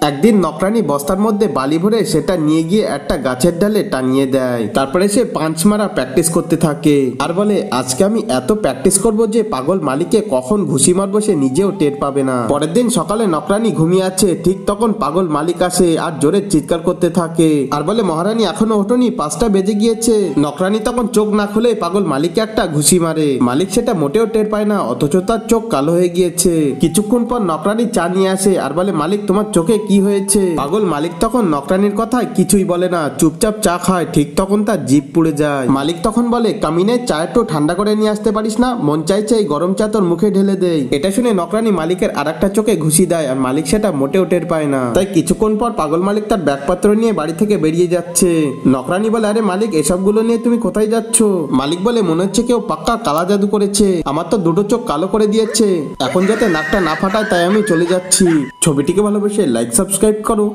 একদিন নকরানি বস্তার মধ্যে বালি ভরে সেটা নিয়ে গিয়ে একটা গাছের ডালে টাঙিয়ে দেয়। তারপরে সে পাঁচ মারা প্র্যাকটিস করতে থাকে আর বলে, আজকে আমি এত প্র্যাকটিস করব যে পাগল মালিককে কখন ঘুষি মারবো সে নিজেও টের পাবে না। পরের দিন সকালে নকরানি ঘুমিয়ে আছে, ঠিক তখন পাগল মালিক আসে আর জোরে চিৎকার করতে থাকে আর বলে, মহারানী এখনো ওঠোনি, 5টা বেজে গিয়েছে। নকরানি তখন চোখ না খুলে পাগল মালিককে একটা ঘুষি মারে। মালিক সেটা মোটেও টের পায় না, অথচ তার চোখ কালো হয়ে গিয়েছে। কিছুক্ষণ পর নকরানি চা নিয়ে আসে আর বলে, মালিক তোমার চোখে কি হয়েছে? পাগল মালিক তখন নকরানির কথায় কিছুই বলে না, চুপচাপ চা খায়। ঠিক তখন তার জিভ পুড়ে যায়। মালিক তখন বলে, কামিনে চা একটু ঠান্ডা করে নিয়ে আসতে পারিস না? মন চাইছে এই গরম চা তোর মুখে ঢেলে দেয়। এটা শুনে নকরানি মালিকের আরেকটা চোখে ঘুষি দেয় আর মালিক সেটা মোটেও টের পায় না। তাই কিছুক্ষণ পর পাগল মালিক তার ব্যাগপত্র নিয়ে বাড়ি থেকে বেরিয়ে যাচ্ছে। নকরানি বলে, আরে মালিক এসবগুলো নিয়ে তুমি কোথায় যাচ্ছ? মালিক বলে, মনে হচ্ছে কেউ পাক্কা কালা জাদু করেছে, আমার তো দুটো চোখ কালো করে দিয়েছে, এখন যাতে নাকটা না ফাটায় তাই আমি চলে যাচ্ছি। ছবিটিকে ভালোবেসে লাইক সাবস্ক্রাইব করো।